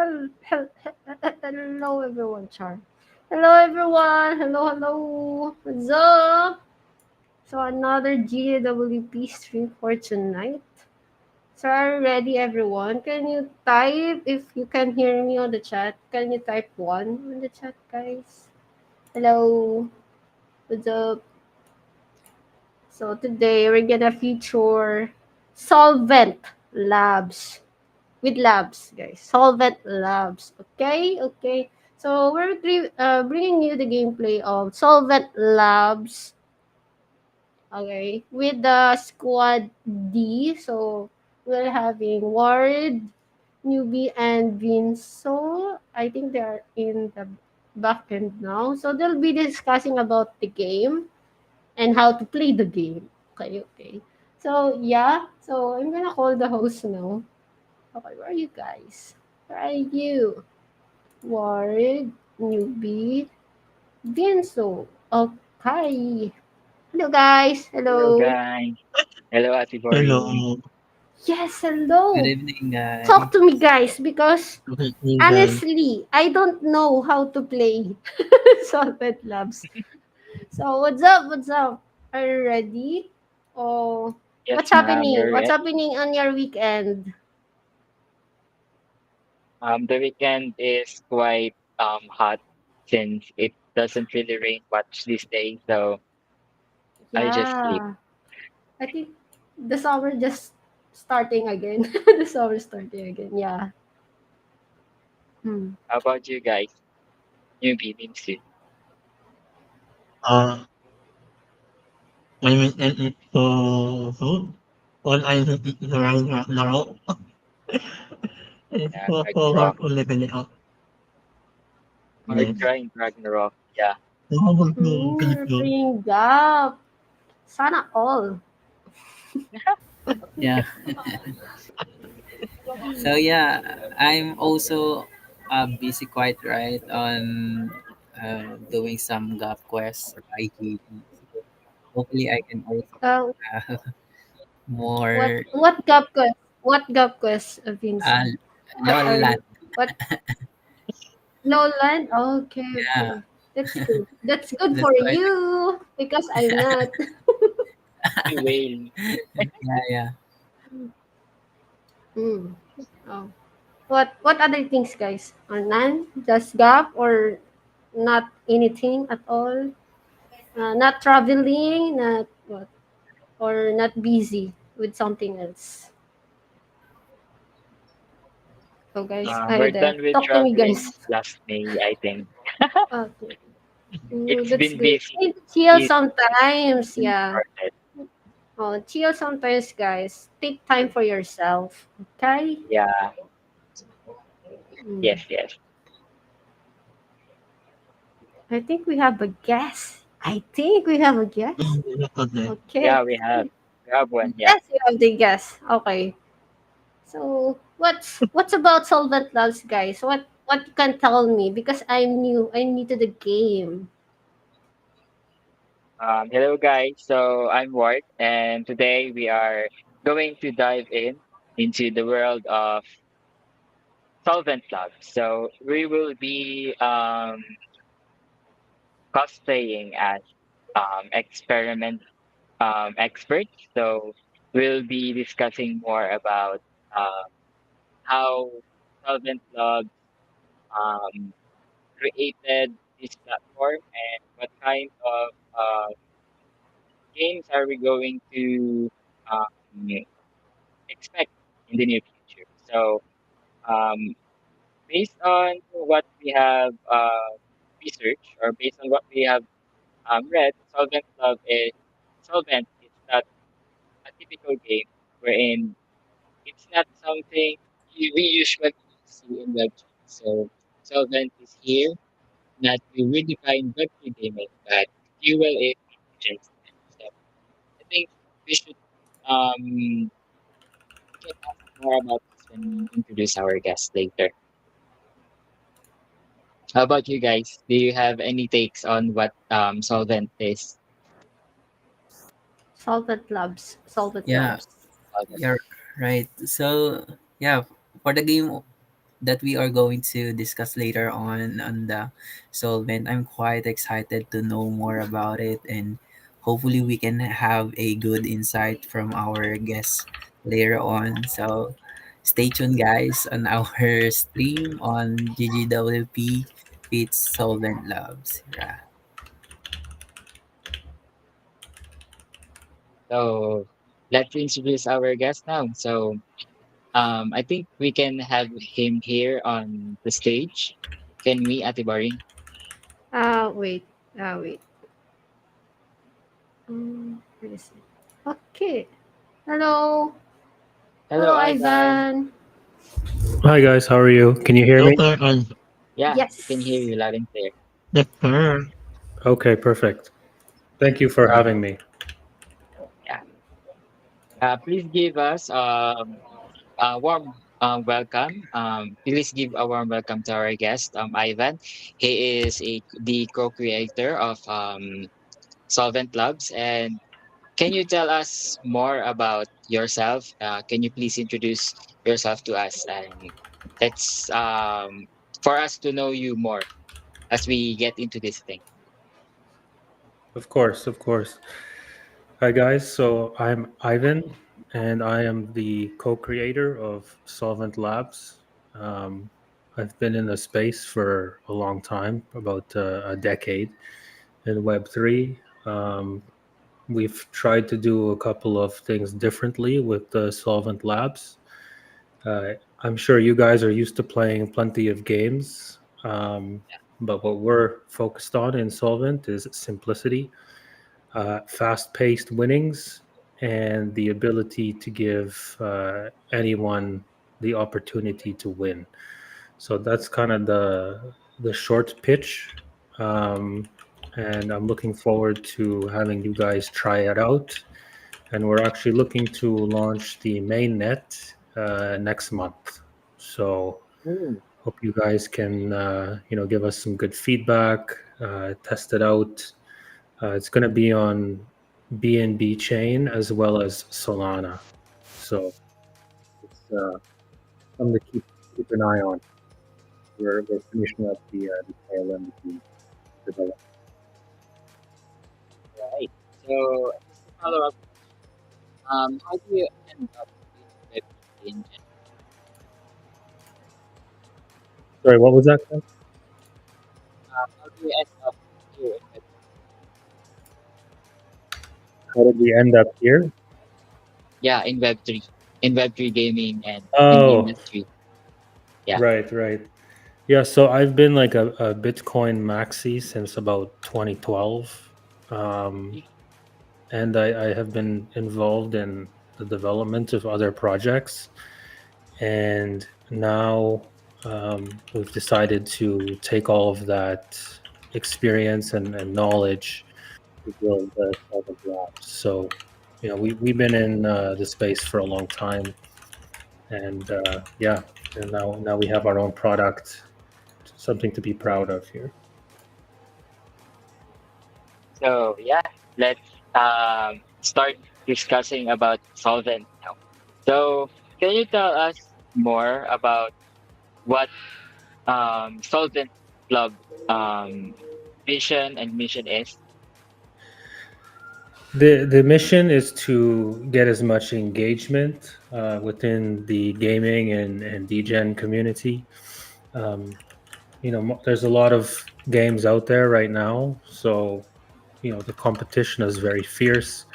Hello everyone, Char. Hello everyone. Hello. What's up? So another GWP stream for tonight. So are you ready, everyone? Can you type if you can hear me on the chat? Can you type one on the chat, guys? Hello. What's up? So today we're gonna feature Solvent Labs. With labs, guys. Solvent labs. Okay. So we're bringing you the gameplay of Solvent labs. Okay, with the squad D. So we're having Ward, Newbie, and Vince. So I think they are in the back end now. So they'll be discussing about the game and how to play the game. Okay. So yeah. So I'm gonna call the host now. Okay, where are you guys? Where are you? Ward, newbie, Vinso. Okay. Hello, guys. Hello, Hello. guys. Hello, Ate Boring. Hello. Yes, Good hello. evening, Talk guys. to me, guys, because Okay, guys. honestly, I don't know how to play Solvent Labs. So, what's up? What's up? Are you ready? Oh, Yes, what's ma'am, happening? we're What's ready. happening on your weekend? The weekend is quite hot since it doesn't really rain much these days, so I just sleep. Yeah. I think the summer just starting again. The summer starting again. Yeah. Hmm. How about you guys? Newbie, Binsu. Uh, my weekend is so good. All I do is ride Ragnarok. It's Yeah, so Ragnarok. hard to level it up. Hard Yes. grind Ragnarok. Yeah. So how about you, You're Pinto? playing GAP. Sana all. Yeah. So yeah, I'm also busy quite right on doing some gap quests for IGT. So hopefully I can also Uh, uh, what more what GAP quest? What GAP quest, uh, Vincent? What LOL are land. you? What Lowland? Okay, Yeah, okay. That's good. That's good that's for why. you because I'm not. Happy whale. Yeah, yeah. Hmm. Oh. What other things, guys? Or none? Just GAP or not anything at all? Not traveling, not what, or not busy with something else. So guys, are you We're there? done with Talk to me, traveling guys. last May, I think. Okay. It's That's been good. busy. Need to chill Season sometimes, hasn't yeah. started. Oh, chill sometimes, guys. Take time for yourself. Okay? Yeah. Mm. Yes, yes. I think we have a guest. I think we have a guest. Okay. Okay. Yeah, we have. We have one, yeah. Yes, we have the guest. Okay. So what's about Solvent Labs, guys? What you can tell me because I'm new. I'm new to the game. Hello guys, so I'm Ward and today we are going to dive into the world of solvent lab. So we will be cosplaying as experiment experts. So we'll be discussing more about uh, how solvent lab um, created this platform and what kind of games are we going to um, expect in the near future. So, um, based on what we have researched or based on what we have read, Solvent is not a typical game wherein it's not something we usually see in web games. So, Solvent is here not to redefine Web3 gaming, but fuel it intelligence. So, I think we should um, we can ask more about this when we introduce our guest later. How about you guys? Do you have any takes on what solvent is? Solvent Labs. Solvent Yeah, Labs. Solvent. you're right. So yeah, for the game that we are going to discuss later on the Solvent. I'm quite excited to know more about it, and hopefully we can have a good insight from our guests later on. So stay tuned, guys, on our stream on GGWP Fits Solvent Labs. Yeah. So let's introduce our guest now. So I think we can have him here on the stage. Can we, Ate Bari? Wait. Wait. Where is it? Okay. Hello. Hello, Hello, Ivan. Ivan. Hi guys, how are you? Can you hear me? Okay, and Yeah, we can hear Yes. you loud and clear. the her. Okay, perfect. Thank you for Yeah, having me. yeah. Please give us a warm welcome. Please give a warm welcome to our guest, Ivan. He is the co-creator of Solvent Labs. And can you tell us more about yourself? Can you please introduce yourself to us, and let's for us to know you more as we get into this thing. Of course, of course. Hi guys, so I'm Ivan and I am the co-creator of Solvent Labs. Um, I've been in the space for a long time, about a decade in Web3. We've tried to do a couple of things differently with the Solvent Labs. Uh, I'm sure you guys are used to playing plenty of games, but what we're focused on in Solvent is simplicity, fast-paced winnings, and the ability to give anyone the opportunity to win. So that's kind of the short pitch, um, and I'm looking forward to having you guys try it out. And we're actually looking to launch the main net next month. So Ooh. hope you guys can give us some good feedback, test it out. It's going to be on BNB chain as well as Solana. So it's something to keep an eye on. We're finishing up the tail end of the development. Right. So just to follow up, how do you end up in Web3 in general? Sorry, what was that? How do you end up here in Web? How did we end up here? Yeah, in Web3 gaming and in the Oh, industry. Yeah. right, right. Yeah, so I've been like a Bitcoin maxi since about 2012. Um, and I have been involved in the development of other projects. And now we've decided to take all of that experience and knowledge to build the Solvent Labs. So, we've been in the space for a long time. And yeah, and now we have our own product, something to be proud of here. So yeah, let's start discussing about Solvent now. So can you tell us more about what Solvent Club um, vision and mission is? The mission is to get as much engagement within the gaming and DGen community. Um, there's a lot of games out there right now, so the competition is very fierce.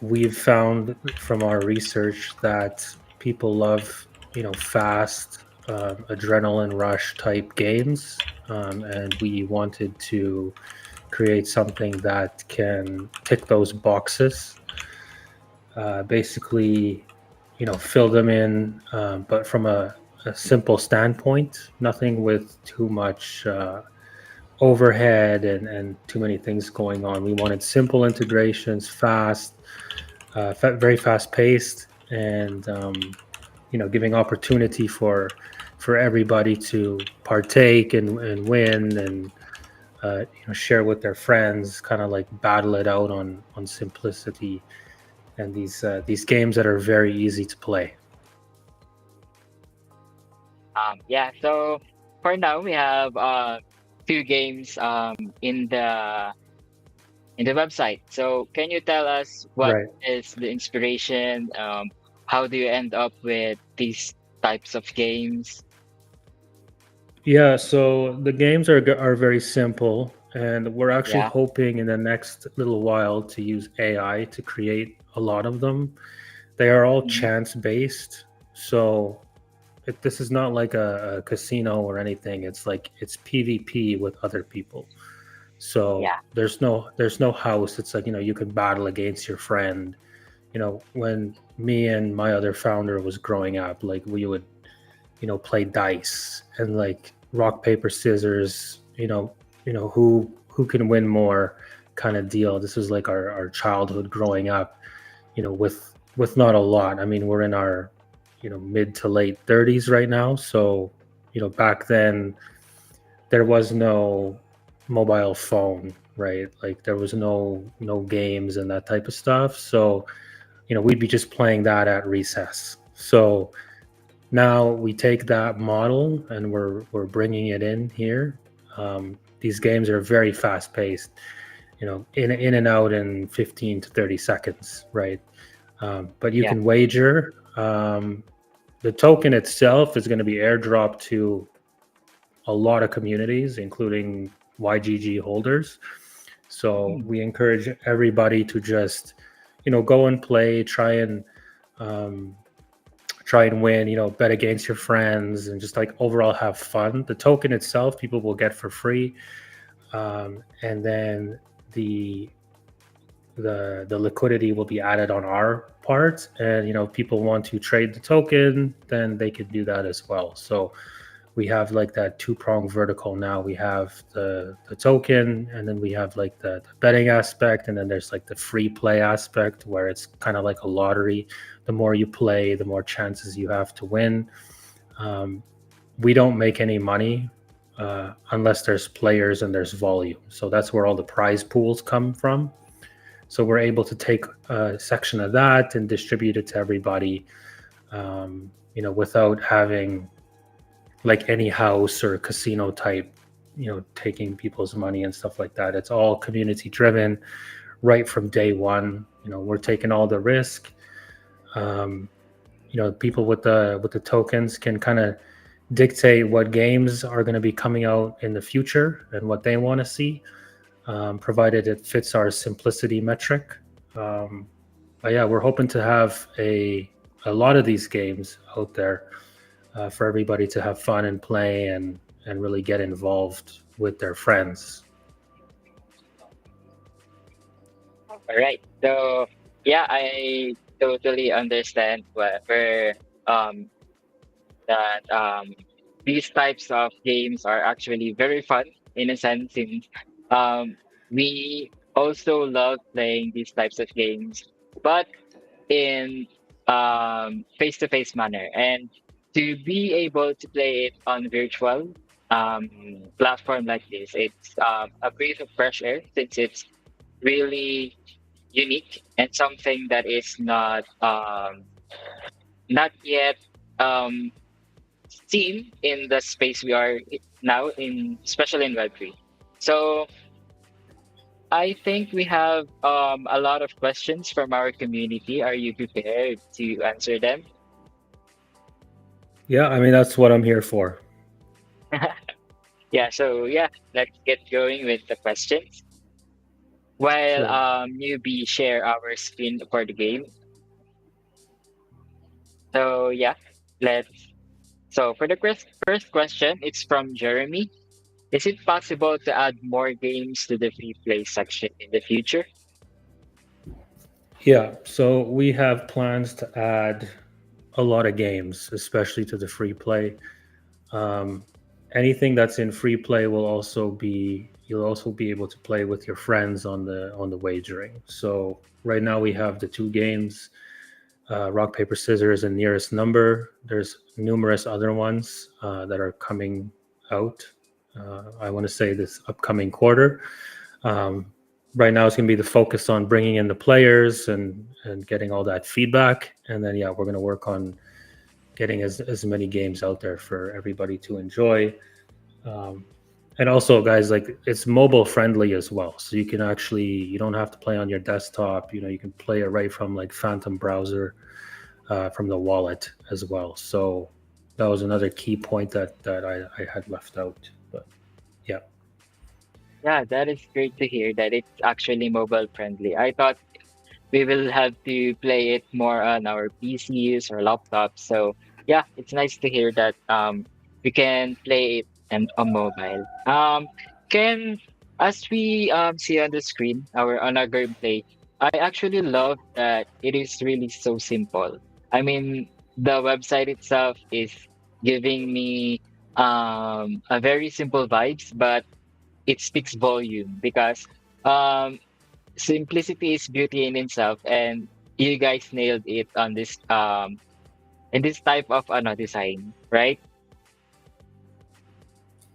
We've found from our research that people love fast adrenaline rush type games, and we wanted to create something that can tick those boxes. Basically, fill them in, but from a simple standpoint, nothing with too much overhead and too many things going on. We wanted simple integrations, fast, very fast paced, and giving opportunity for everybody to partake and win and share with their friends, kind of like battle it out on simplicity and these games that are very easy to play. Yeah. So for now, we have two games in the website. So can you tell us what Right. is the inspiration? How do you end up with these types of games? Yeah, so the games are very simple, and we're actually Yeah. hoping in the next little while to use AI to create a lot of them. They are all Mhm. chance based, so this is not like a casino or anything. It's like it's PvP with other people. So Yeah. there's no house. It's like you can battle against your friend. When me and my other founder was growing up, like we would play dice and like rock paper scissors, who can win more kind of deal. This was like our childhood growing up, with not a lot. I mean, we're in our mid to late 30s right now, so back then there was no mobile phone, right? Like there was no games and that type of stuff. So we'd be just playing that at recess. So now we take that model and we're bringing it in here. These games are very fast paced, in and out in 15 to 30 seconds, right? But you Yeah. can wager. The token itself is going to be airdropped to a lot of communities, including YGG holders. So Mm. we encourage everybody to just, go and play, um, try and win, bet against your friends and just like overall have fun. The token itself, people will get for free. And then the the liquidity will be added on our part, and if people want to trade the token, then they could do that as well. So we have like that two-pronged vertical now. We have the token, and then we have like the betting aspect, and then there's like the free play aspect where it's kind of like a lottery. The more you play, the more chances you have to win. um, we don't make any money unless there's players and there's volume, so that's where all the prize pools come from. So we're able to take a section of that and distribute it to everybody, without having like any house or casino type, taking people's money and stuff like that. It's all community driven right from day one. We're taking all the risk. Um, People with the tokens can kind of dictate what games are going to be coming out in the future and what they want to see, provided it fits our simplicity metric. Um, but yeah, we're hoping to have a lot of these games out there for everybody to have fun and play and really get involved with their friends. All right. So yeah, I totally understand where um that these types of games are actually very fun in a sense. Since um we also love playing these types of games, but in face-to-face manner, and to be able to play it on virtual platform like this, it's a breath of fresh air since it's really unique and something that is not yet um, seen in the space we are now in, especially in Web3. So I think we have a lot of questions from our community. Are you prepared to answer them? Yeah, I mean that's what I'm here for. Yeah, so yeah, let's get going with the questions. While Sure. newbie share our screen for the game. So yeah, let's. So for the first question, it's from Jeremy. Is it possible to add more games to the free play section in the future? Yeah, so we have plans to add a lot of games, especially to the free play. Um, Anything that's in free play will also be you'll also be able to play with your friends on the wagering. So right now we have the two games, rock paper scissors and nearest number. There's numerous other ones that are coming out. I want to say this upcoming quarter. Um, right now it's going to be the focus on bringing in the players and getting all that feedback, and then yeah, we're going to work on getting as many games out there for everybody to enjoy. Um, and also, guys, like it's mobile friendly as well, so you can actually you don't have to play on your desktop. You know, you can play it right from like Phantom browser from the wallet as well. So that was another key point that I had left out. But yeah, Yeah, that is great to hear that it's actually mobile friendly. I thought we will have to play it more on our PCs or laptops. So yeah, it's nice to hear that we can play it and on mobile. Can as we see on the screen our gameplay, I actually love that it is really so simple. I mean, the website itself is giving me a very simple vibes, but it speaks volume because um simplicity is beauty in itself, and you guys nailed it on this in this type of design, right?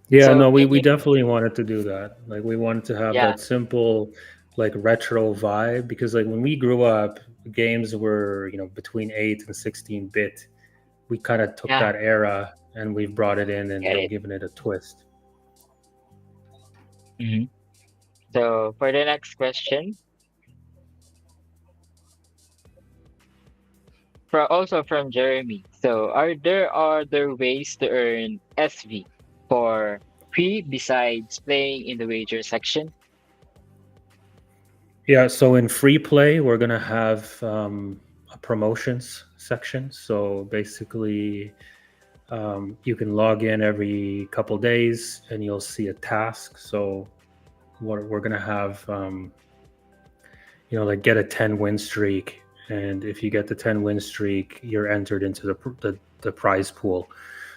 yeah, So no, can we you, definitely wanted to do that. Like we wanted to have yeah, that simple, like retro vibe because like when we grew up, games were between 8 and 16 bit. We kind of took yeah, that era and we've brought it in and get it. given it a twist. Hmm. So for the next question, also from Jeremy. So are there other ways to earn SV for free besides playing in the wager section? Yeah, so in free play, we're gonna have a promotions section. So basically, you can log in every couple days, and you'll see a task. So what we're gonna have, like get a 10 win streak, and if you get the 10 win streak, you're entered into the prize pool.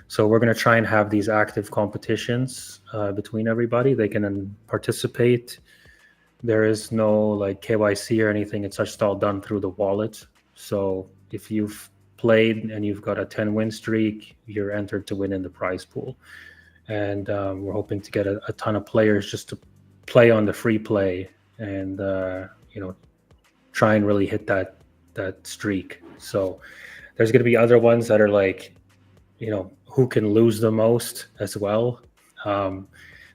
So we're gonna try and have these active competitions between everybody. They can participate. There is no like KYC or anything. It's just all done through the wallet. So if you've played and you've got a 10 win streak, you're entered to win in the prize pool. And we're hoping to get a ton of players just to play on the free play and try and really hit that streak. So there's going to be other ones that are like who can lose the most as well, um,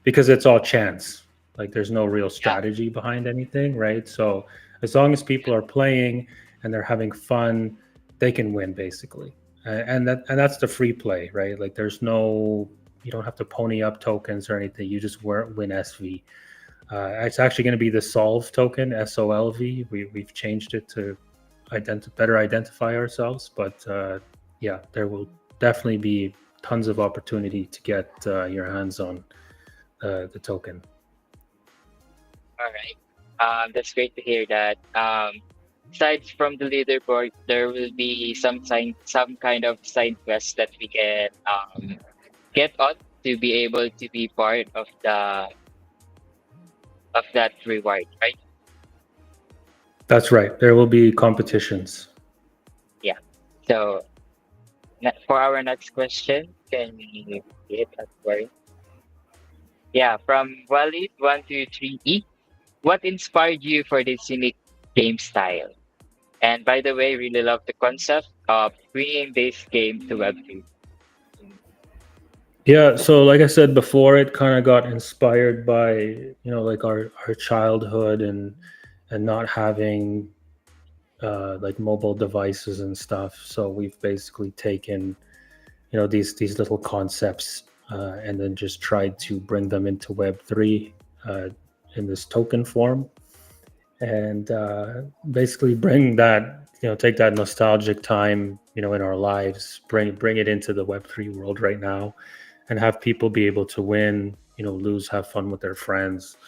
because it's all chance. Like there's no real Yeah, strategy behind anything, right? So as long as people are playing and they're having fun, they can win basically. And that's the free play, right? Like there's no you don't have to pony up tokens or anything. You just win SV. It's actually going to be the Solve token, SOLV. We've changed it to better identify ourselves, but yeah, there will definitely be tons of opportunity to get your hands on the token. all right. That's great to hear that. Aside from the leaderboard, there will be some kind of side quest that we can get on to be able to be part of that reward, right? That's right. There will be competitions. Yeah. So for our next question, can you hit that word? Yeah, from Walid123E. What inspired you for this unique game style? And by the way, really love the concept of bringing this game to Web3. Yeah, so like I said before, it kind of got inspired by like our childhood and not having like mobile devices and stuff. So we've basically taken these little concepts and then just tried to bring them into Web3 in this token form, and basically bring that take that nostalgic time in our lives, bring it into the Web3 world right now, and have people be able to win, lose, have fun with their friends.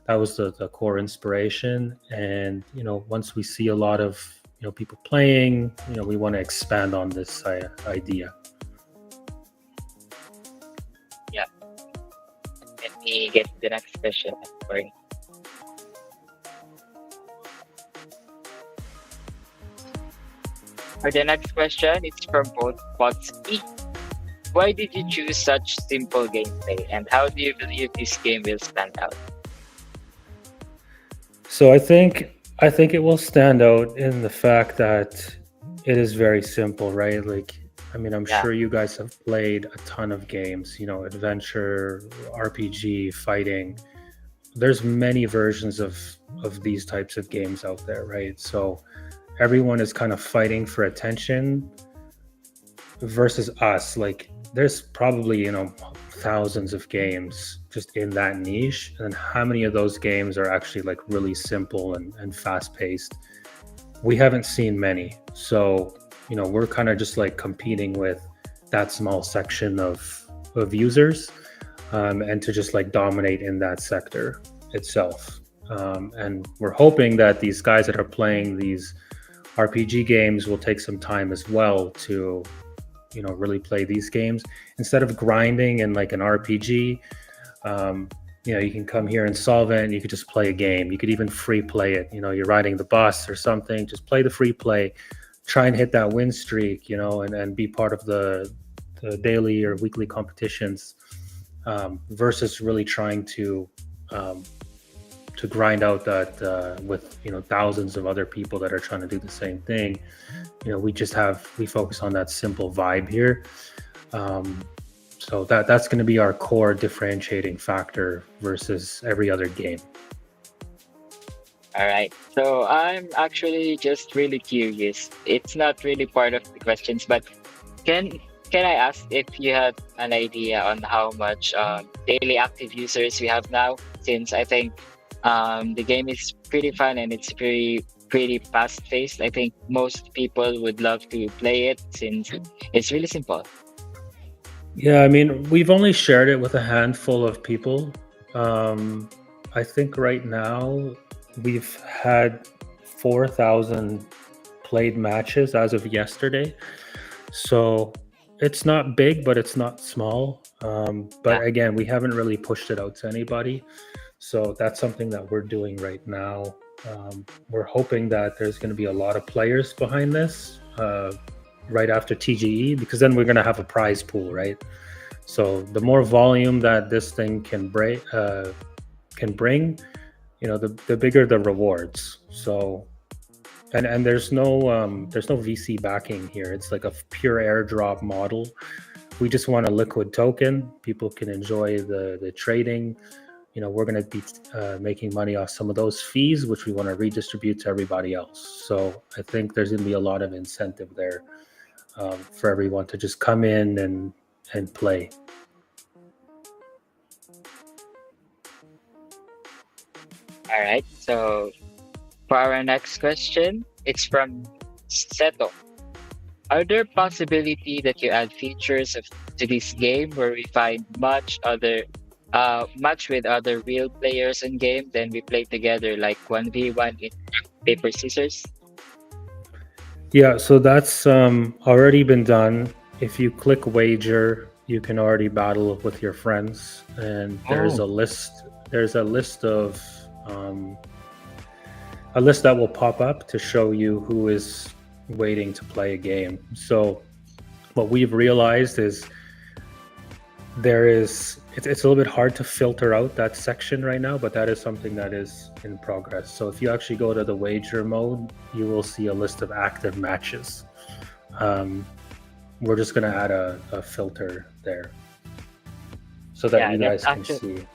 That was the core inspiration. And once we see a lot of people playing, we want to expand on this idea. Yeah, let me get the next question. Sorry. For the next question, it's from both Potsky. Why did you choose such simple gameplay, and how do you believe this game will stand out? So I think it will stand out in the fact that it is very simple, right? Like I mean, I'm Yeah. sure you guys have played a ton of games, adventure, RPG, fighting. There's many versions of these types of games out there, right? So everyone is kind of fighting for attention versus us. Like there's probably, thousands of games just in that niche. And how many of those games are actually like really simple and fast paced? We haven't seen many. So, we're kind of just like competing with that small section of users, and to just like dominate in that sector itself. And we're hoping that these guys that are playing these RPG games will take some time as well to, really play these games instead of grinding in like an RPG. Um, you can come here in Solvent, you could just play a game. You could even free play it. You're riding the bus or something, just play the free play, try and hit that win streak, and be part of the daily or weekly competitions, versus really trying um, to grind out that with thousands of other people that are trying to do the same thing. We focus on that simple vibe here. Um, so that's going to be our core differentiating factor versus every other game. All right. So I'm actually just really curious. It's not really part of the questions, but can can I ask if you have an idea on how much daily active users we have now? Since I think the game is pretty fun and it's pretty fast paced. I think most people would love to play it since it's really simple. Yeah, I mean, we've only shared it with a handful of people. Um, I think right now we've had 4,000 played matches as of yesterday. So it's not big, but it's not small. Yeah. But again, we haven't really pushed it out to anybody. So that's something that we're doing right now. We're hoping that there's going to be a lot of players behind this, right after TGE, because then we're going to have a prize pool, right? So the more volume that this thing can bring, the bigger the rewards. So and there's no VC backing here. It's like a pure airdrop model. We just want a liquid token. People can enjoy the trading. We're going to be making money off some of those fees, which we want to redistribute to everybody else. So I think there's going to be a lot of incentive there, for everyone to just come in and play. All right. So for our next question, it's from Seto. Are there possibility that you add features to this game where we find much with other real players in game, then we play together like 1v1 in paper scissors? Yeah, so that's already been done. If you click wager, you can already battle with your friends, and there's Oh, a list. There's um, a list that will pop up to show you who is waiting to play a game. So what we've realized is it's a little bit hard to filter out that section right now, but that is something that is in progress. So if you actually go to the wager mode, you will see a list of active matches. um, we're just going to add a filter there so that yeah, you that's guys can actually see.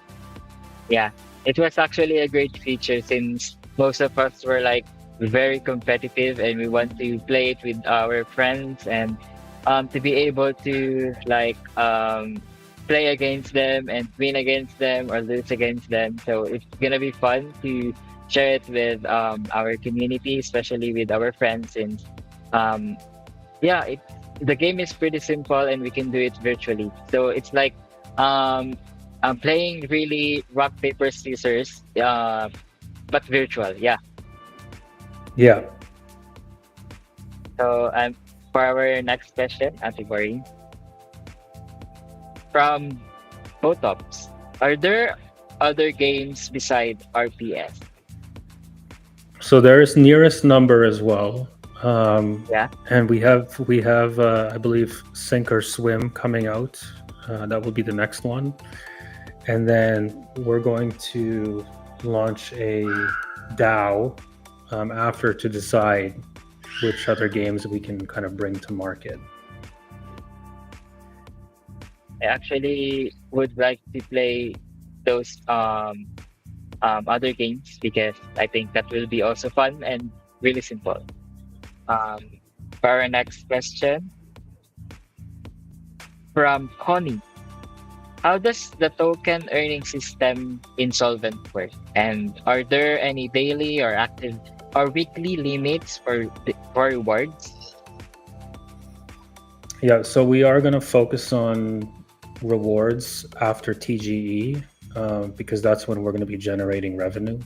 yeah. It was actually a great feature since most of us were like very competitive and we want to play it with our friends and to be able to play against them and win against them or lose against them. So it's gonna be fun to share it with our community, especially with our friends. And um, yeah, the game is pretty simple and we can do it virtually. So it's like um, I'm playing really rock paper scissors, but virtual. Yeah. Yeah. So for our next question, category from Botops, are there other games beside RPS? So there's nearest number as well. Yeah. And we have I believe Sink or Swim coming out. That will be the next one. And then we're going to launch a DAO after to decide which other games we can kind of bring to market. I actually would like to play those other games because I think that will be also fun and really simple. Um, for our next question from Connie. How does the token earning system in Solvent work? And are there any daily or active or weekly limits for rewards? Yeah, so we are going to focus on rewards after TGE because that's when we're going to be generating revenue.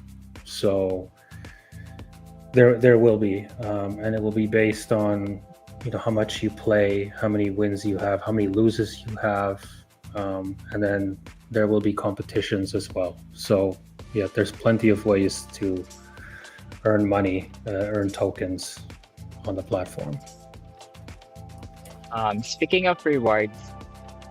So there will be, and it will be based on how much you play, how many wins you have, how many loses you have, and then there will be competitions as well. So yeah, there's plenty of ways to earn money, earn tokens on the platform. Speaking of rewards,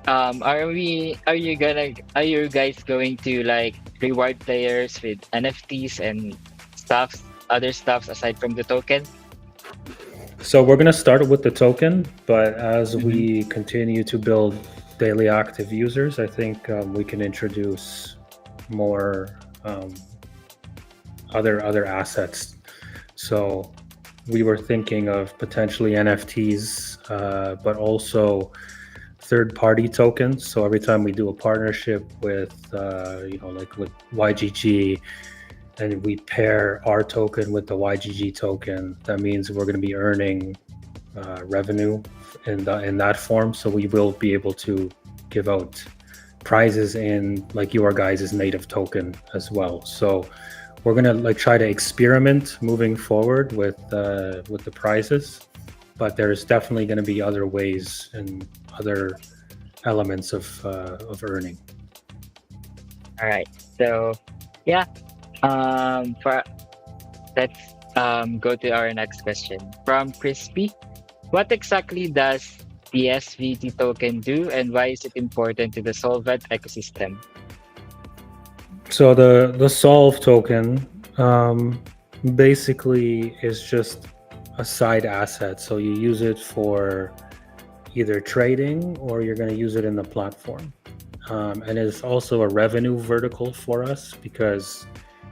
are you guys going to like reward players with NFTs and stuffs, other stuffs aside from the token? So we're going to start with the token, but as Mhm. we continue to build daily active users, I think we can introduce more other assets. So we were thinking of potentially NFTs, but also third-party tokens. So every time we do a partnership with, like with YGG, and we pair our token with the YGG token, that means we're going to be earning revenue in that form. So we will be able to give out prizes in like your guys' native token as well. So we're gonna like try to experiment moving forward with the prizes, but there's definitely going to be other ways and other elements of earning. All right. So yeah. For let's go to our next question from Crispy. What exactly does the SVT token do, and why is it important to the Solvent ecosystem? So the solve token basically is just a side asset. So you use it for either trading or you're going to use it in the platform. And it's also a revenue vertical for us because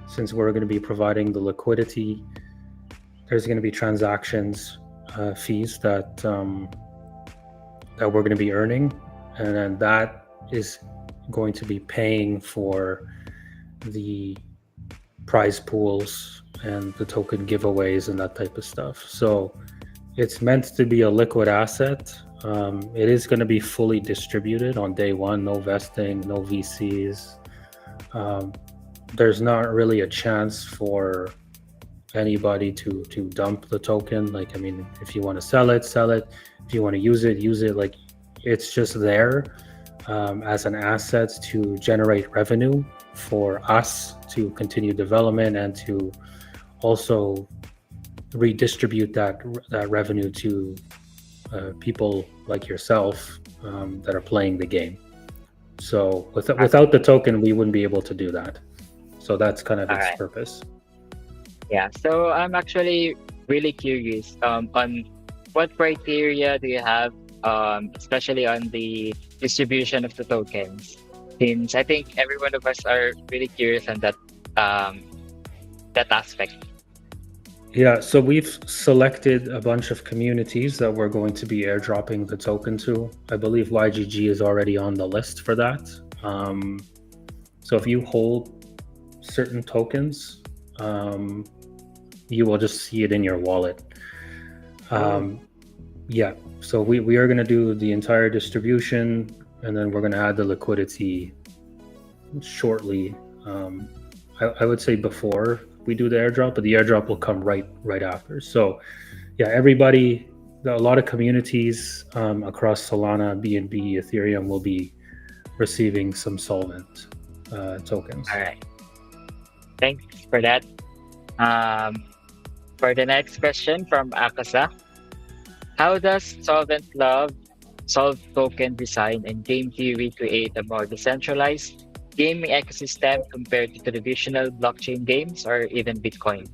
since we're going to be providing the liquidity, there's going to be transactions fees that we're going to be earning, and then that is going to be paying for the prize pools and the token giveaways and that type of stuff. So it's meant to be a liquid asset. It is going to be fully distributed on day one, no vesting, no VCs. There's not really a chance for anybody to dump the token. Like, I mean, if you want to sell it, sell it. If you want to use it. Like, it's just there as an asset to generate revenue for us to continue development and to also redistribute that revenue to people like yourself that are playing the game. So without the token, we wouldn't be able to do that. So that's kind of All its right. purpose. Yeah. So I'm actually really curious on what criteria do you have, especially on the distribution of the tokens, since I think every one of us are really curious on um, that aspect. Yeah, so we've selected a bunch of communities that we're going to be airdropping the token to. I believe YGG is already on the list for that. So if you hold certain tokens, you will just see it in your wallet. Yeah, so we are going to do the entire distribution, and then we're going to add the liquidity shortly. I would say before we do the airdrop, but the airdrop will come right after. So yeah, everybody, a lot of communities across Solana, BNB, Ethereum will be receiving some Solvent tokens. All right. Thanks for that. Um, for the next question from Akasa, how does Solve token design and game theory create a more decentralized gaming ecosystem compared to traditional blockchain games or even Bitcoin?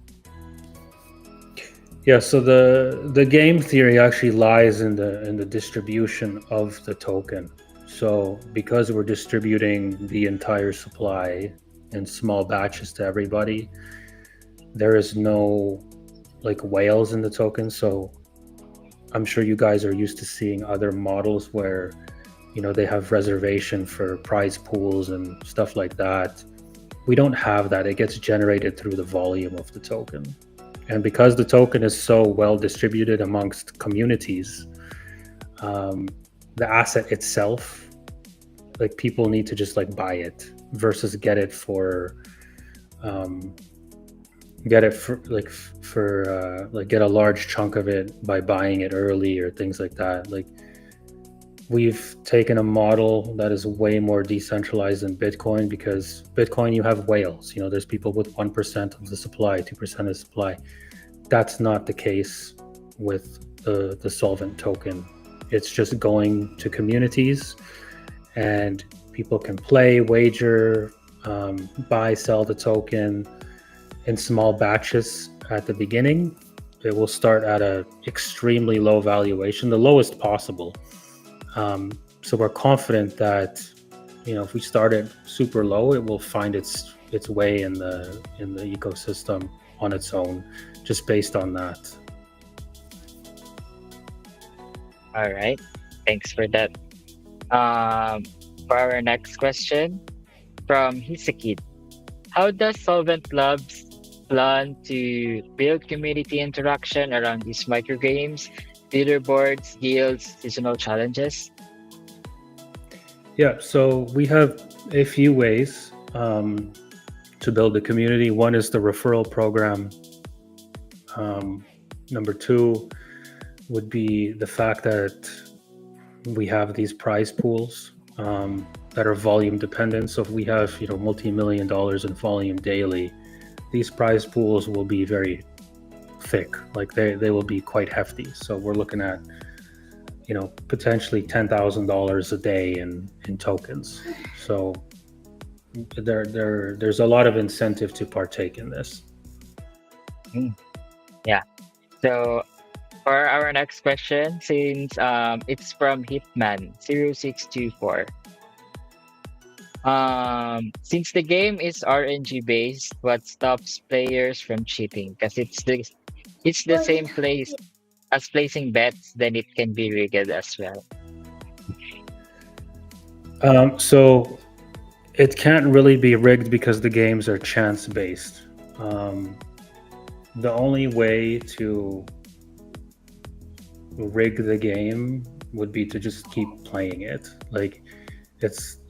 Yeah, so the game theory actually lies in the distribution of the token. So because we're distributing the entire supply in small batches to everybody, there is no like whales in the token. So I'm sure you guys are used to seeing other models where, they have reservation for prize pools and stuff like that. We don't have that. It gets generated through the volume of the token. And because the token is so well distributed amongst communities, the asset itself, like people need to just like buy it versus get it for get a large chunk of it by buying it early or things like that. Like we've taken a model that is way more decentralized than Bitcoin, because Bitcoin you have whales. There's people with 1% of the supply, 2% of the supply. That's not the case with the Solvent token. It's just going to communities, and people can play, wager, buy, sell the token in small batches at the beginning. It will start at a extremely low valuation, the lowest possible. So we're confident that if we start it super low, it will find its way in the ecosystem on its own, just based on that. All right. Thanks for that. For our next question from Hisakid. How does Solvent Labs plan to build community interaction around these microgames, leaderboards, guilds, seasonal challenges? Yeah, so we have a few ways to build a community. One is the referral program. Number two would be the fact that we have these prize pools that are volume dependent. So if we have multi-million dollars in volume daily, these prize pools will be very thick. Like they will be quite hefty. So we're looking at potentially $10,000 a day in tokens. So there's a lot of incentive to partake in this. Yeah. So for our next question, since it's from Hitman0624. Since the game is RNG based, what stops players from cheating? Because it's the same place as placing bets, then it can be rigged as well. So it can't really be rigged because the games are chance based. The only way to rig the game would be to just keep playing it. Like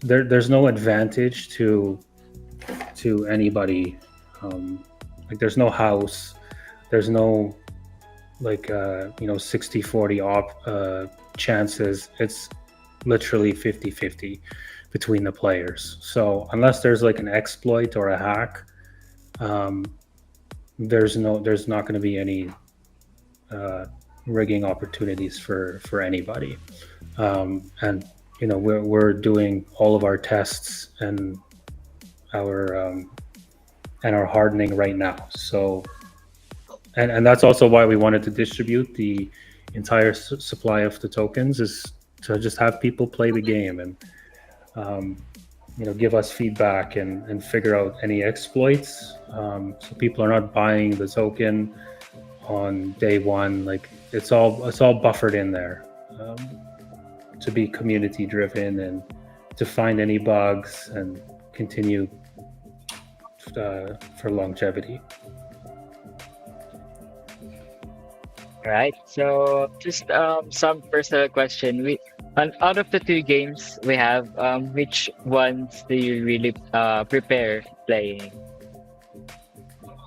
there's no advantage to anybody. Like there's no house, there's no 60-40 chances. It's literally 50-50 between the players. So unless there's like an exploit or a hack, there's not going to be any rigging opportunities for anybody. And we're doing all of our tests and our hardening right now. So and that's also why we wanted to distribute the entire supply of the tokens, is to just have people play the game and give us feedback and figure out any exploits, so people are not buying the token on day one. Like it's all buffered in there, to be community driven and to find any bugs and continue for longevity. Right. So just some personal question. Out of the two games we have, which ones do you really prepare playing?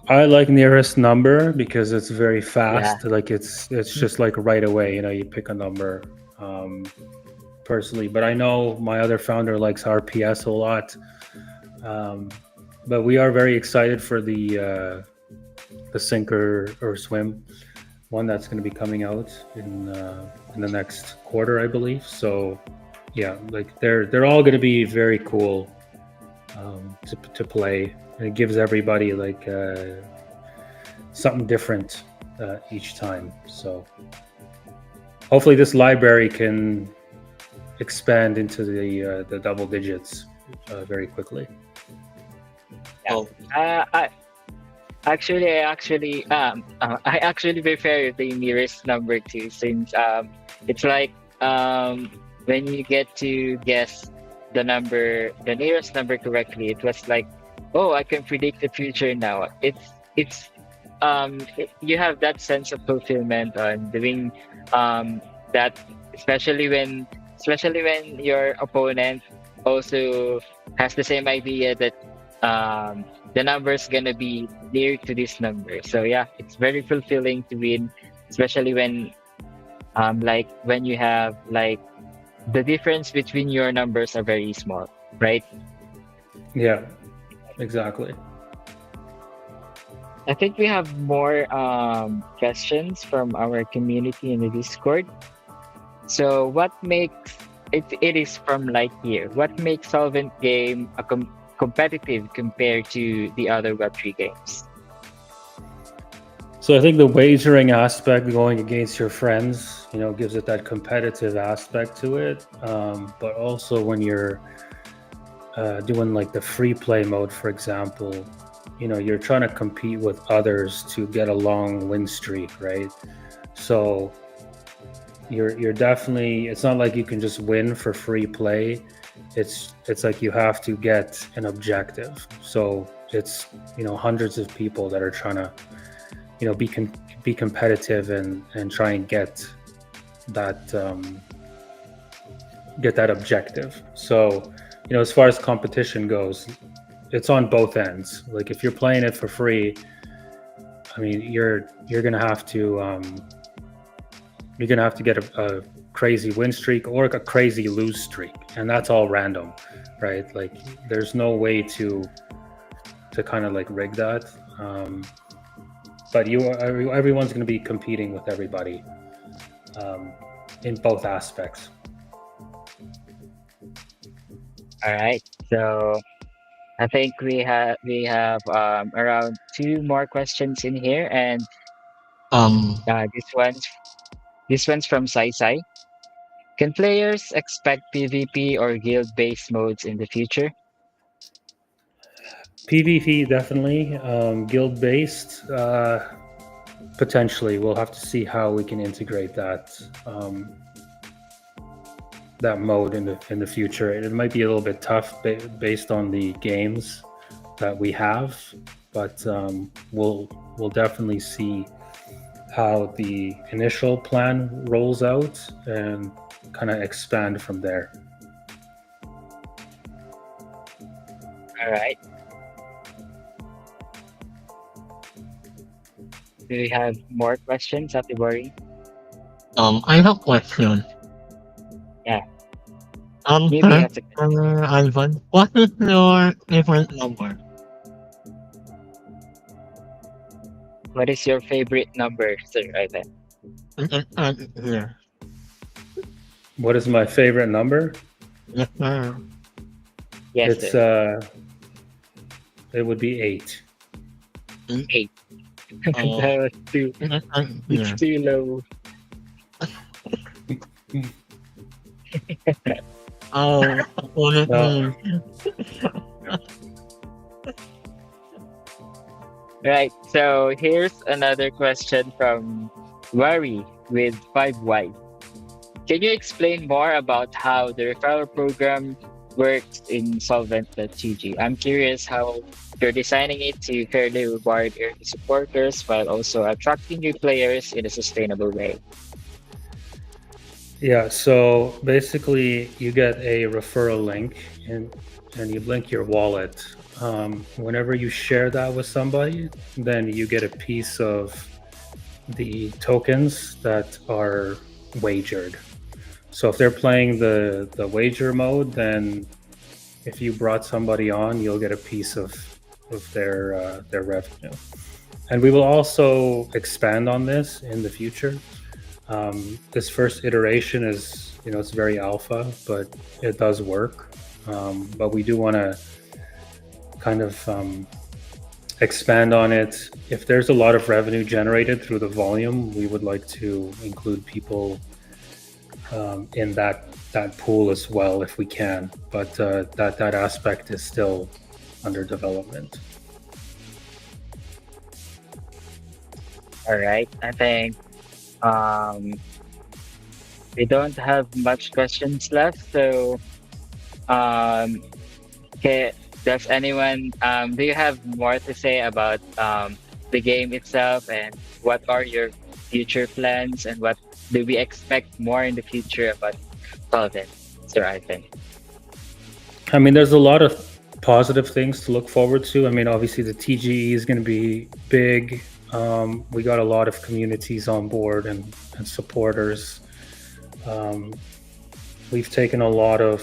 I like Nearest Number because it's very fast. Yeah. Like it's just like right away. You pick a number. Personally, but I know my other founder likes RPS a lot. But we are very excited for the Sink or Swim one that's going to be coming out in the next quarter, I believe. So yeah, like they're all going to be very cool to play, and it gives everybody like something different each time. So hopefully this library can expand into the double digits very quickly. Yeah. Oh, I actually prefer the nearest number two, since it's like when you get to guess the nearest number correctly, it was like, oh, I can predict the future now. You have that sense of fulfillment on doing that, especially when your opponent also has the same idea that the number's gonna be near to this number. So yeah, it's very fulfilling to win, especially when you have like the difference between your numbers are very small, right? Yeah, exactly. I think we have more questions from our community in the Discord. So what makes it is from Lightyear. What makes Solvent game competitive compared to the other Web3 games? So I think the wagering aspect, going against your friends, gives it that competitive aspect to it. But also when you're doing like the free play mode, for example, you're trying to compete with others to get a long win streak, right? So you're definitely, it's not like you can just win for free play. It's like you have to get an objective. So it's hundreds of people that are trying to be competitive and try and get that objective. So as far as competition goes, it's on both ends. Like if you're playing it for free, I mean you're gonna have to get a crazy win streak or a crazy lose streak, and that's all random, right? Like there's no way to kind of like rig that. But everyone's going to be competing with everybody in both aspects. All right. So I think we have around two more questions in here, and um, this one's from Sai Sai. Can players expect PvP or guild-based modes in the future? PvP definitely, guild based potentially. We'll have to see how we can integrate that mode in the future. It might be a little bit tough based on the games that we have, but we'll definitely see how the initial plan rolls out and kind of expand from there. All right. Do we have more questions, Atibori? I have a question. Yeah. Um, Maybe sir, has a question. Ivan, what is your favorite number? What is your favorite number, Sir Ivan? Here. What is my favorite number? Yes, sir. Yes, It's sir. it would be 8. 8. Oh, That was too. yes, It's here. too low. Oh, No. Right. So here's another question from Wari with 5Y. Can you explain more about how the referral program works in Solvent.gg? I'm curious how you're designing it to fairly reward early supporters while also attracting new players in a sustainable way. Yeah, so basically you get a referral link and you link your wallet. Whenever you share that with somebody, then you get a piece of the tokens that are wagered. So if they're playing the wager mode, then if you brought somebody on, you'll get a piece of their revenue. And we will also expand on this in the future. This first iteration is, it's very alpha, but it does work. But we do want to kind of expand on it. If there's a lot of revenue generated through the volume, we would like to include people in that pool as well if we can. But that aspect is still under development. All right. I think um, we don't have much questions left. So, um, okay, does anyone do you have more to say about the game itself, and what are your future plans, and what do we expect more in the future about Solvent, Sir Ivan? I mean, there's a lot of positive things to look forward to. I mean, obviously the TGE is going to be big. We got a lot of communities on board and supporters. Um, we've taken a lot of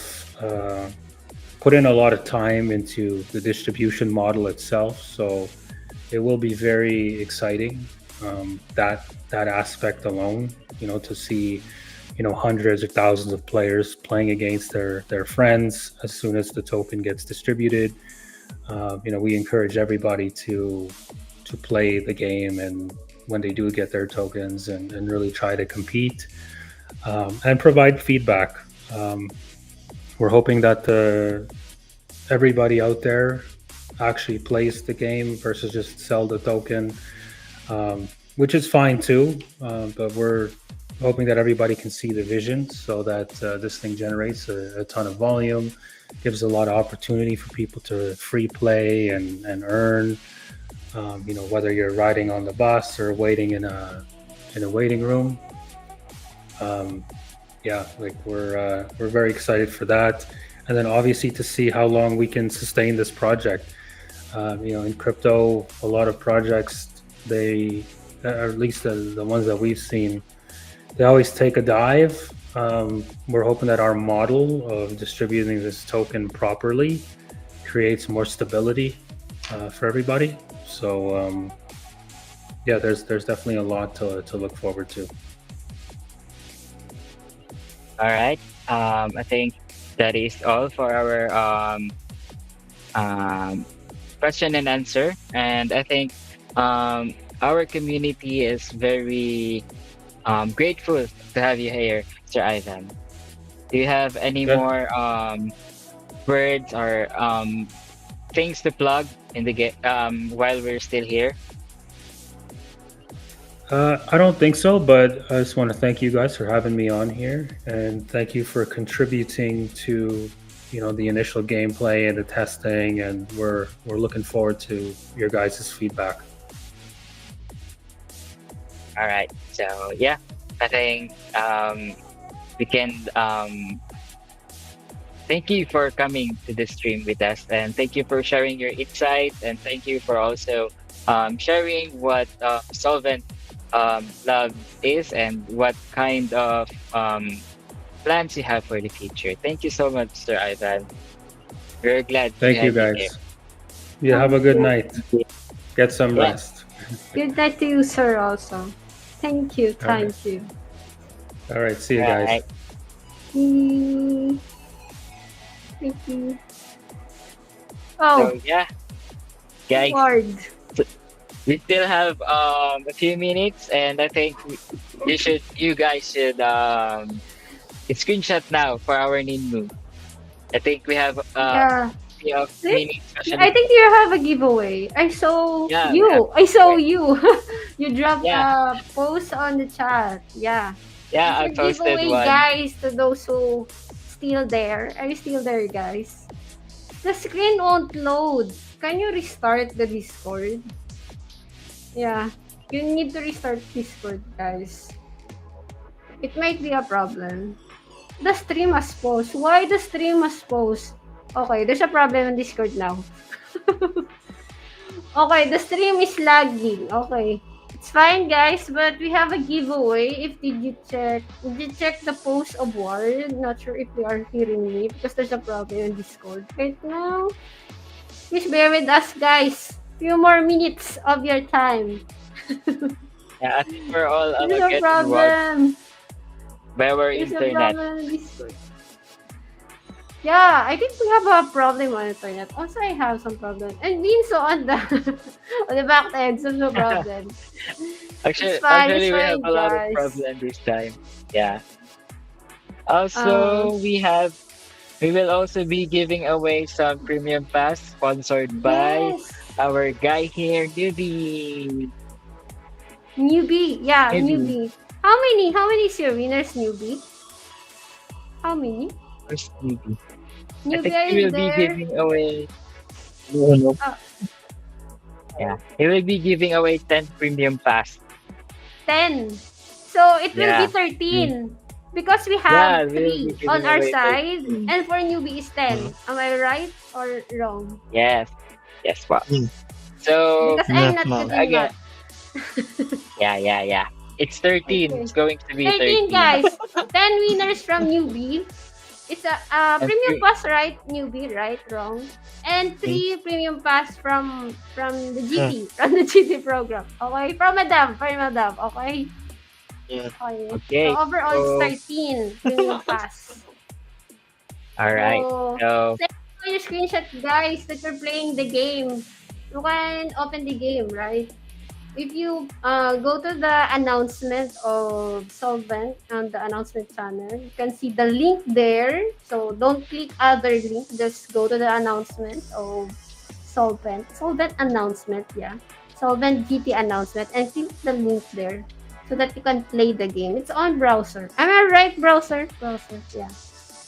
put in a lot of time into the distribution model itself, so it will be very exciting. That aspect alone, to see hundreds or thousands of players playing against their friends as soon as the token gets distributed. We encourage everybody to play the game, and when they do get their tokens, and really try to compete, and provide feedback. We're hoping that everybody out there actually plays the game versus just sell the token, which is fine too. But we're hoping that everybody can see the vision, so that this thing generates a ton of volume, gives a lot of opportunity for people to free play and earn. Whether you're riding on the bus or waiting in a waiting room. Um, yeah, like we're very excited for that, and then obviously to see how long we can sustain this project. In crypto, a lot of projects, or at least the ones that we've seen, they always take a dive. We're hoping that our model of distributing this token properly creates more stability for everybody. So yeah, there's definitely a lot to look forward to. All right. I think that is all for our um, question and answer. And I think our community is very grateful to have you here, Sir Ivan. Do you have any Yeah. more words or things to plug in the game while we're still here? I don't think so, but I just want to thank you guys for having me on here, and thank you for contributing to the initial gameplay and the testing, and we're looking forward to your guys' feedback. All right. So yeah, I think we can thank you for coming to the stream with us, and thank you for sharing your insights, and thank you for also sharing what Solvent Lab is, and what kind of plans you have for the future. Thank you so much, Sir Ivan. We're glad to Thank you have you here. guys. You have Thank a good you. night. Get some Yeah. rest. Good night to you, sir, also. Thank you. All right. Thank you. All right. See you All guys. right. Mm, Thank you. Oh, So yeah, guys, Lord. we still have a few minutes, and I think you guys should screenshot now for our Ninmu. I think we have Yeah. few See? minutes, I especially. think you have a giveaway. I saw Yeah, we have you. I saw giveaway. you. You dropped Yeah, a post on the chat. Yeah. yeah, It's I a posted giveaway, one. guys, to those who still there. Are you still there, guys? The screen won't load. Can you restart the Discord? Yeah. You need to restart Discord, guys. It might be a problem. The stream has paused. Why the stream has paused? Okay, there's a problem on Discord now. Okay, the stream is lagging. Okay. It's fine, guys, but we have a giveaway. Did you check the post of Ward? Not sure if they are hearing me because there's a problem in Discord right now. Please bear with us, guys. Few more minutes of your time. Yeah, I think we're all There's a getting watched problem. by our There's a internet. problem in Discord. Yeah, I think we have a problem on internet. Also, I have some problem. And Vinso on the on the back end, so no problem. It's Actually, fine, we have a lot of guys. problem this time. Yeah. Uh, Also, we will also be giving away some premium pass sponsored by yes. our guy here, Newbie. Newbie. Yeah, Newbie. newbie. How many is your winners, newbie? How many? Where's Newbie? I Newbie, think are he you will be there? giving away. No, no. Uh, Yeah, he will be giving away 10 premium pass. 10. So it will be Yeah. Mm. 13. Because we have Yeah, we'll be 3 on giving our away side. 13. And for newbie is 10. Uh, Am I right or wrong? Yes. Yes, wow. mm, So, Because I'm yes, not good ma'am. in again, math. yeah. It's 13. Okay. It's going to be 13 13. guys. 10 winners from newbie. It's a And premium three. pass, right? Newbie, right? Wrong. And Mm, 3 premium pass from the yeah, GT, from the GT program. Okay? From Madam. Okay? yeah. Okay. So Okay. overall, it's So, 13 premium pass. all right. So, So, send all your screenshot, guys, that you're playing the game. You can open the game, right? If you go to the announcement of Solvent on the announcement channel, you can see the link there. So don't click other link. Just go to the announcement of Solvent. Solvent announcement, yeah. Solvent GT announcement and click the link there so that you can play the game. It's on browser. Am I right, browser? Browser, yeah.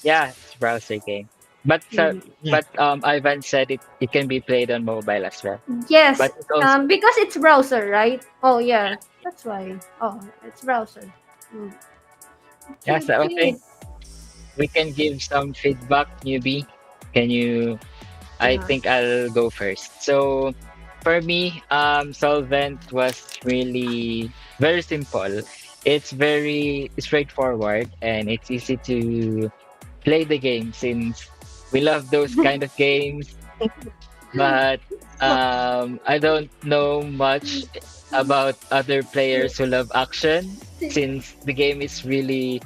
yeah, it's browser game. But so, Mhm. Yeah. but Ivan said it can be played on mobile as well. Yes, But it also because it's browser, right? Oh yeah, that's why. Oh, it's browser. Mm. yeah, Okay, so I okay. think we can give some feedback, newbie. Can you I Yeah. think I'll go first. So for me, Solvent was really very simple. It's very straightforward and it's easy to play the game since we love those kind of games. But I don't know much about other players who love action since the game is really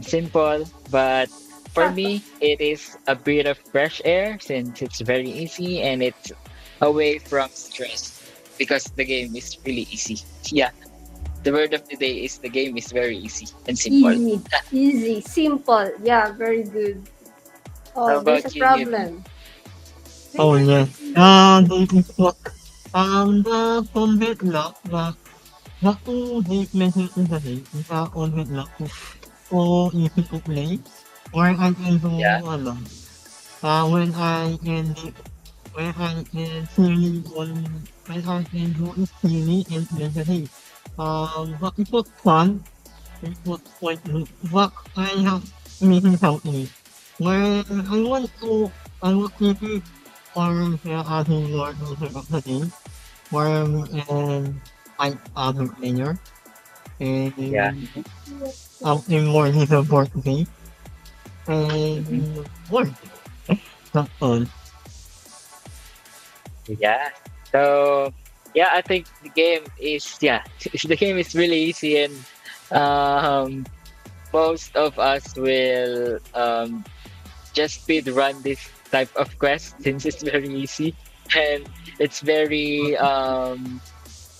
simple. But for me, it is a bit of fresh air since it's very easy and it's away from stress because the game is really easy. Yeah, the word of the day is the game is very easy and simple. Easy, easy, simple. Yeah, very good. How Oh, there's a about you, Newbie? problem. Oh, There's yes. This is what, the convict lock, the two hate message in the day, is a convict lock is so easy to play, where I can do, Yeah, ano, when I can, when I can see on, when I can do is see and yesterday. But it was fun, it was quite good, but I have missing something. When I was thinking or asking Lord of the game, where I other player yeah, and something more his birthday mhm, and what? Not all. yeah. So yeah, I think the game is yeah, the game is really easy and um most of us will just speed run this type of quest since it's very easy and it's very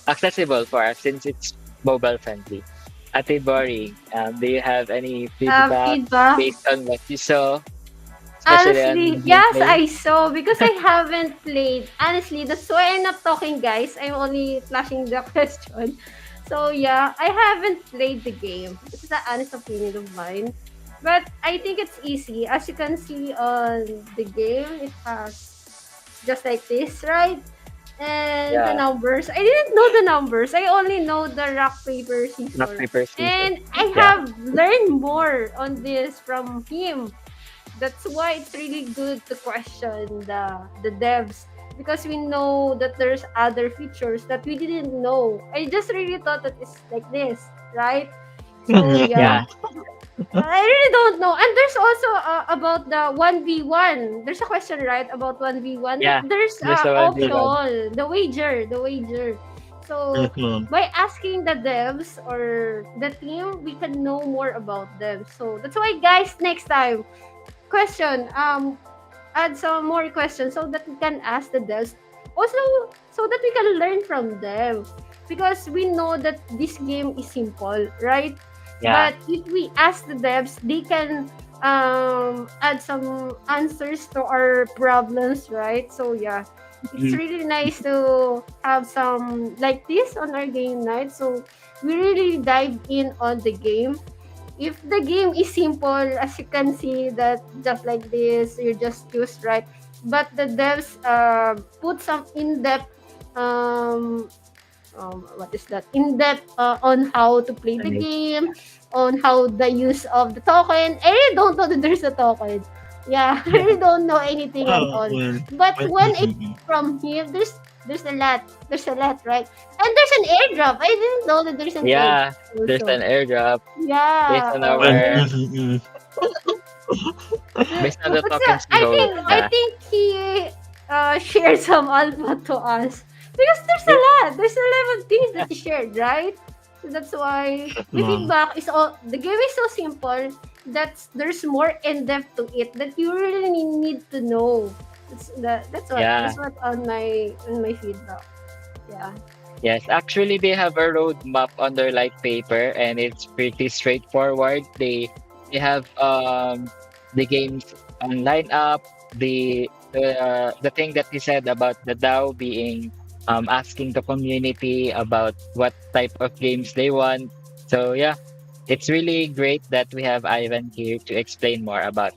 accessible for us since it's mobile friendly. Ate Bori, do you have any feedback feedback. based on what you saw, especially Honestly, on yes, gameplay? I saw because I haven't played. Honestly, that's why I'm not talking, guys. I'm only flashing the question. So yeah, I haven't played the game. This is an honest opinion of mine. But I think it's easy. As you can see on the game, it has just like this, right? And the Yeah, numbers. I didn't know the numbers. I only know the rock, paper, rock scissors. paper scissors. And I Yeah, have learned more on this from him. That's why it's really good to question the devs because we know that there's other features that we didn't know. I just really thought that it's like this, right? So Yes, yeah, ma'am. yeah, I really don't know. And there's also about the 1v1. There's a question, right, about 1v1 that yeah. there's There's a 1v1. option, the wager. Yes, So ma'am. by asking the devs or the team, we can know more about them. So that's why, guys, next time, question, add some more questions so that we can ask the devs. Also, so that we can learn from them. Because we know that this game is simple, right? Yeah. But if we ask the devs, they can add some answers to our problems, right? So yeah, it's Mhm. really nice to have some like this on our game night. So we really dive in on the game. If the game is simple, as you can see, that just like this, you just choose, right? But the devs put some in-depth what is that, in depth on how to play the Right. game, on how the use of the token. I really don't know that there's a token. Yeah, I really don't know anything at Oh, all. well, But well, when I from him, there's a lot. There's a lot, right? And there's an airdrop. I didn't know that there's an Yeah, airdrop there's also. an airdrop based Yeah. on well, our based on the What's tokens that? we hold. I Yeah. think he shared some alpha to us because there's a lot of things that he shared, right? So that's why the no. feedback is all, the game is so simple that there's more in depth to it that you really need to know. Yeah. That's what on my feedback. Yeah. Yes, actually, they have a roadmap on their light paper, and it's pretty straightforward. They have the games on lineup, the thing that he said about the DAO being asking the community about what type of games they want. So yeah, it's really great that we have Ivan here to explain more about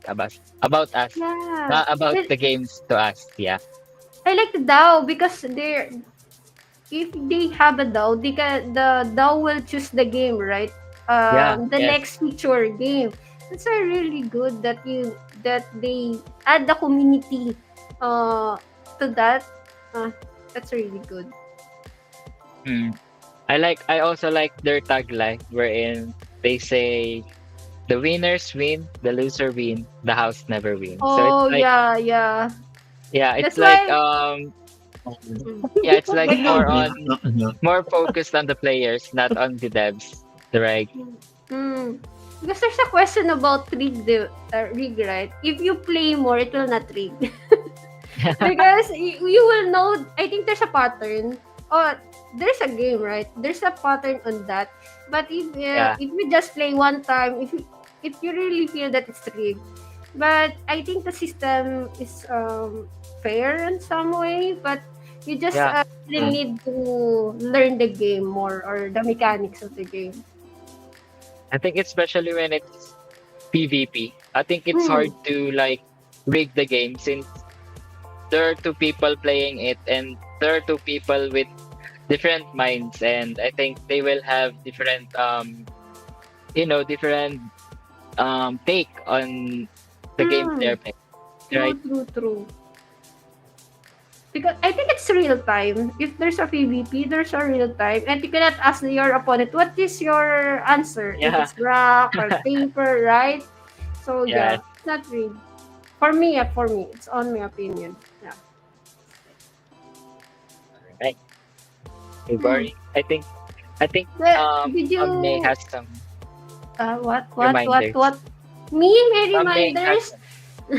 us, Yeah. about the games to us. Yeah, I like the DAO because they're if they have a DAO, the DAO will choose the game, right? yeah, The yes. next feature game. That's a really good that they add the community uh to that. Uh, that's really good. Hmm. I also like their tagline wherein they say the winners win, the loser win, the house never wins. So it's Oh like yeah, yeah. yeah, it's That's like why. Mm. yeah, it's like But more Yeah, on no, no. more focused on the players, not on the devs. Right? mm, because there's a question about rig, right? If you play more, it will not rig. Because you will know, I think there's a pattern. Oh, there's a game, right? There's a pattern on that. But Yeah, if you just play one time, if you really feel that it's rigged, but I think the system is fair in some way. But you just yeah. really Mm. need to learn the game more or the mechanics of the game. I think especially when it's PvP, I think it's Hmm. hard to like rig the game since there are two people playing it and there are two people with different minds, and I think they will have different different take on the games Hmm. they're playing, right? True. Because I think it's real time. If there's a PvP, there's a real time, and you cannot ask your opponent what is your answer. If Yeah, it's rock or paper, right? So yes, yeah, it's not real. For me, it's on my opinion. Yeah. right. Okay, Hmm. boring. I think Did May you has some reminders. what? Me, my May has reminders. some,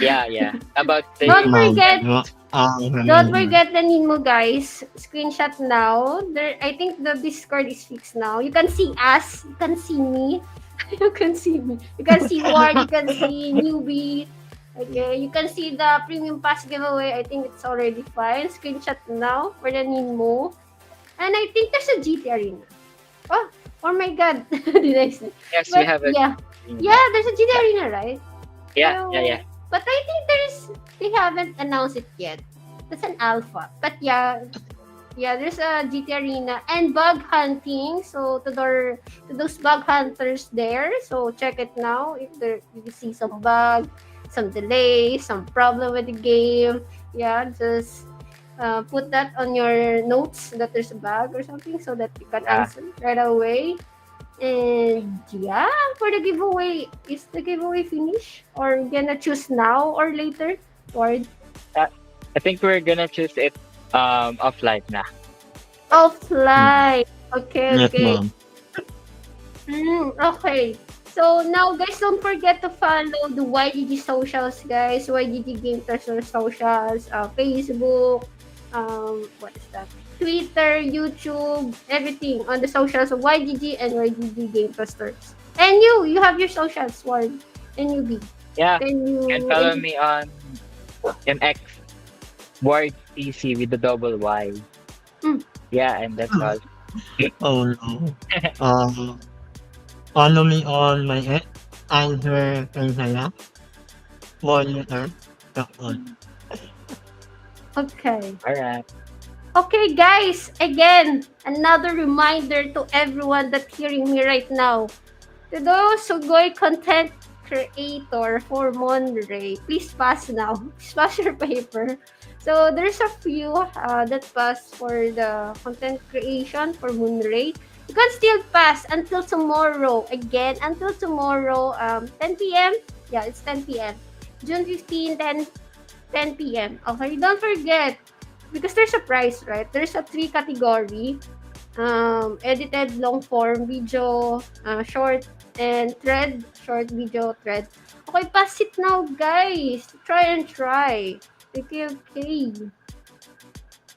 yeah, about Don't the No, forget no. event. Don't Remember. forget the Ninmo, guys. Screenshot now. There, I think the Discord is fixed now. You can see us. You can see me. You can see me. You can see Ward. You can see Newbie. Okay. You can see the Premium Pass giveaway. I think it's already fine. Screenshot now for the Ninmo. And I think there's a GT Arena. Oh, oh my God. Did I say? Yes, we But have a yeah. yeah, Yeah, there's a GT yeah, Arena, right? yeah. So, but I think they haven't announced it yet. That's an alpha. But yeah, there's a GT Arena and bug hunting. So to those bug hunters there, so check it now. If there you see some bug, some delay, some problem with the game, yeah, just put that on your notes that there's a bug or something so that you can Yeah. answer right away. And yeah, for the giveaway, is the giveaway finished or gonna choose now or later? Or Uh, I think we're gonna choose it offline now. Mm. offline? Okay, Yes, okay. ma'am. Okay. So now guys, don't forget to follow the YGG socials, guys. YGG Game Tester socials, Facebook, what is that? Twitter, YouTube, everything on the socials of YGG and YGG Game Testers. And you have your socials, Ward and Newbie. Yeah, Can you can you follow me on MX Ward TC with the double Y. mm, Yeah, and that's all. Oh no. Um, Follow me on my ex, Andrew Kaya, monitor. That one. okay. All right. Okay, guys, again, another reminder to everyone that hearing me right now. To those who go content creator for Monterey, please pass now. Please pass your paper. So there's a few that pass for the content creation for Monterey. You can still pass until tomorrow. Again, until tomorrow, 10 p.m. Yeah, it's 10 p.m. June 15, 10 p.m. Okay, don't forget, because there's a price, right? There's a three category. Edited long form video, short and thread, short video thread. Okay, pass it now, guys. Try and try. Okay, okay.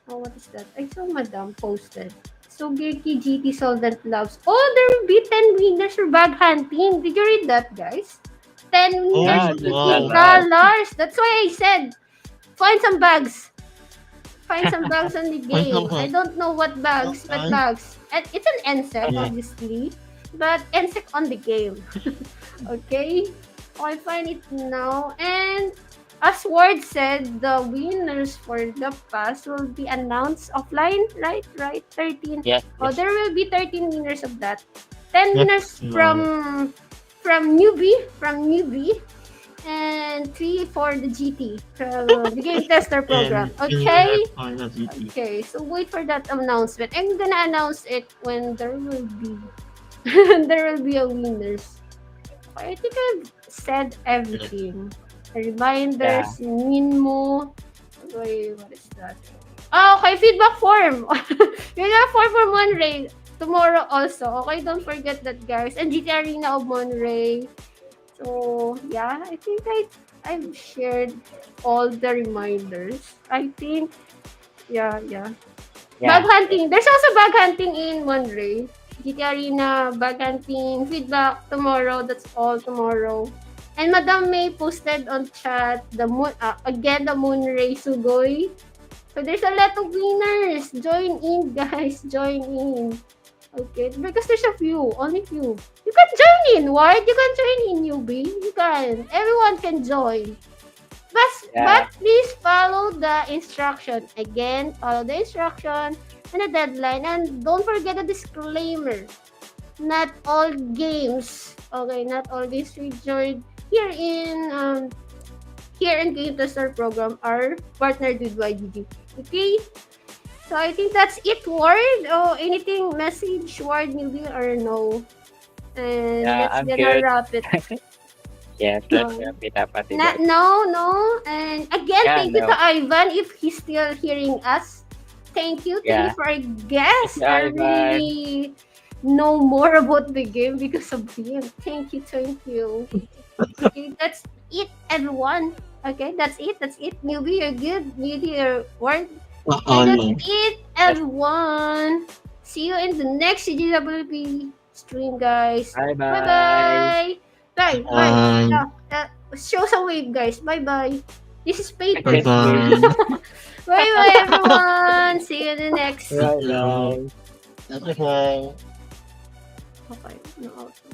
Oh, what is that? I saw Madam posted. So, Birky GT Solvent Loves. Oh, there will be 10 winners for bag hunting. Did you read that, guys? 10 winners Yeah, Oh for that's a wow. lot. $50. That's why I said, find some bags. Find some bags on the Wait, game. I okay. don't know what bags, but Okay. bags. And it's an NSEC, Yeah. obviously, but NSEC on the game. Okay? I find it now. And as Ward said, the winners for the pass will be announced offline, right? Right? 13. Yes, Oh, yes. there will be 13 winners of that. 10 winners Yes, no. from newbie, and 3 for the GT, the game tester program. And Okay? senior for the GT. Okay, so wait for that announcement. I'm gonna announce it when there will be there will be a winners. I think I've said Yes. everything. The Yeah. reminders, Minmo. Wait, what is that? Oh, okay, feedback form. Feedback form for Monterey. Tomorrow also. Okay, don't forget that, guys. And GT Arena of Monterey. So, yeah, I think I've shared all the reminders. I think, yeah. Bag Yeah. hunting. There's also bag hunting in Monterey. GT Arena, bag hunting, feedback tomorrow. That's all tomorrow. And Madam May posted on chat the moon again the Moonray Sugoi. So there's a lot of winners. Join in, guys. Join in. Okay, because there's a few, only few. You can join in, what? You can join in, newbie. You can. Everyone can join. But Yeah. please follow the instruction. Again, follow the instruction and the deadline. And don't forget the disclaimer. Not all games, okay, not all games featured here in Game Tester program are partnered with YGG. Okay? So I think that's it, Ward. Oh, anything message, Ward, newbie, or no? And Yeah, let's I'm gonna good. wrap it. Yes, let's No, wrap it up, Ate Beth. no. And again, Yeah, thank you to no. Ivan if he's still hearing us. Thank you Yeah. for our Thank guest. you, I Ivan. really know more about the game because of him. Thank you. Okay, that's it, everyone. Okay, that's it. Newbie, you're good. Newbie, you're work. Okay, that's No. it, Yes. everyone. See you in the next GGWP stream, guys. Bye Bye-bye. bye. Bye. Bye. Show some wave, guys. Bye bye. This is I paper. Bye can't hear bye. you. Bye, everyone. See you in the next. Thank you. Bye-bye. Okay. Okay, no outro.